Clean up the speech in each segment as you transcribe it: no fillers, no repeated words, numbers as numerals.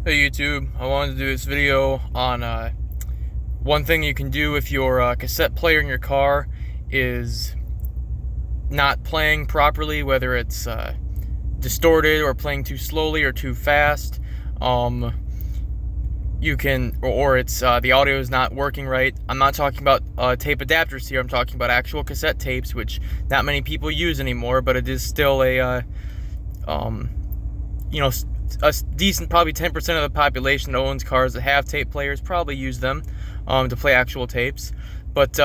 Hey YouTube, I wanted to do this video on one thing you can do if your cassette player in your car is not playing properly, whether it's distorted or playing too slowly or too fast. You can, or it's the audio is not working right. I'm not talking about tape adapters here. I'm talking about actual cassette tapes, which not many people use anymore, but it is still a a decent, probably 10% of the population that owns cars that have tape players probably use them to play actual tapes. But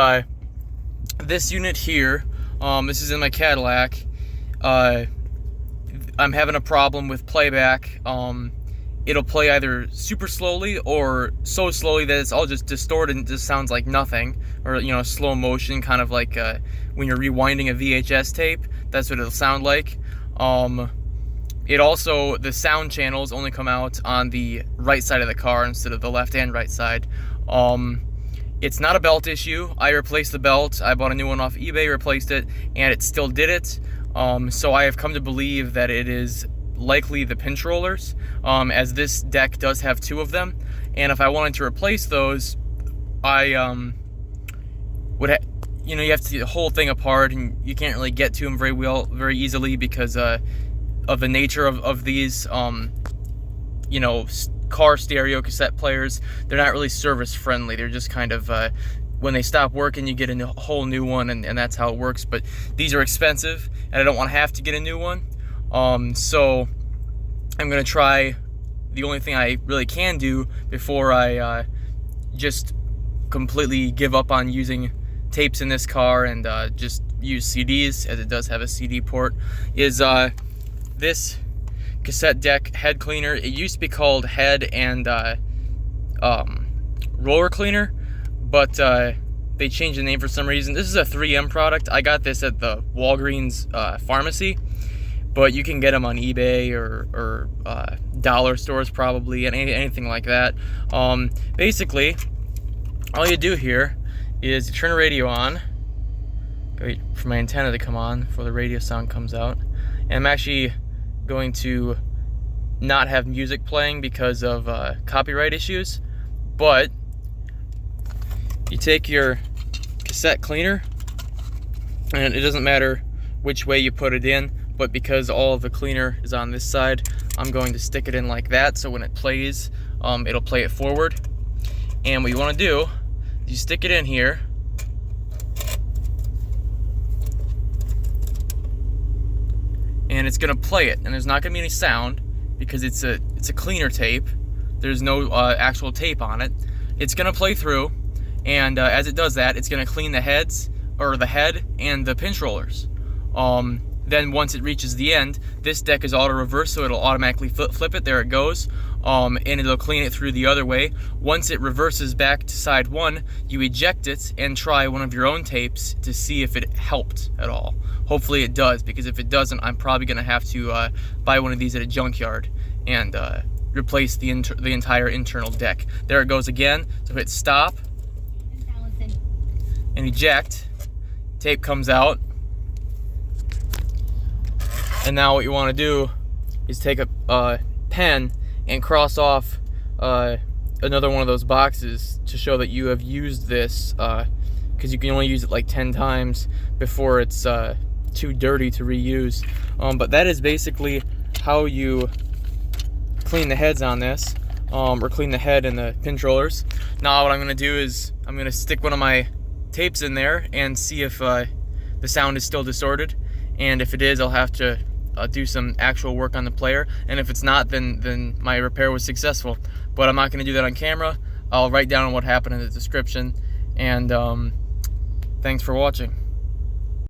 this unit here, this is in my Cadillac. I'm having a problem with playback. It'll play either super slowly or so slowly that it's all just distorted and just sounds like nothing, or slow motion, kind of like when you're rewinding a VHS tape. That's what it'll sound like. It also, the sound channels only come out on the right side of the car instead of the left and right side. It's not a belt issue. I replaced the belt. I bought a new one off eBay, replaced it, and it still did it. So I have come to believe that it is likely the pinch rollers, as this deck does have two of them. And if I wanted to replace those, I would you have to get the whole thing apart, and you can't really get to them very easily because of the nature of these car stereo cassette players. They're not really service friendly. They're just kind of when they stop working, you get a whole new one, and that's how it works. But these are expensive, and I don't want to have to get a new one. So I'm gonna try the only thing I really can do before I just completely give up on using tapes in this car and just use CDs, as it does have a CD port, is this cassette deck head cleaner. It used to be called head and roller cleaner, but they changed the name for some reason. This is a 3M product. I got this at the Walgreens pharmacy, but you can get them on eBay or dollar stores probably, and anything like that. Basically, all you do here is you turn the radio on, wait for my antenna to come on before the radio sound comes out. And I'm actually going to not have music playing because of copyright issues, but you take your cassette cleaner, and it doesn't matter which way you put it in, but because all of the cleaner is on this side, I'm going to stick it in like that, so when it plays, it'll play it forward. And what you want to do is you stick it in here, and it's gonna play it, and there's not gonna be any sound because it's a cleaner tape. There's no actual tape on it. It's gonna play through, and as it does that, it's gonna clean the heads, or the head and the pinch rollers. Then once it reaches the end, this deck is auto reverse, so it'll automatically flip it. There it goes, and it'll clean it through the other way. Once it reverses back to side one, you eject it and try one of your own tapes to see if it helped at all. Hopefully it does, because if it doesn't, I'm probably gonna have to buy one of these at a junkyard and replace the entire internal deck. There it goes again. So hit stop and eject. Tape comes out. And now what you want to do is take a pen and cross off another one of those boxes to show that you have used this, because you can only use it like 10 times before it's too dirty to reuse. But that is basically how you clean the heads on this, or clean the head and the pinch rollers. Now what I'm going to do is I'm going to stick one of my tapes in there and see if the sound is still distorted. And if it is, I'll have to do some actual work on the player. And if it's not, then my repair was successful. But I'm not going to do that on camera. I'll write down what happened in the description. And thanks for watching.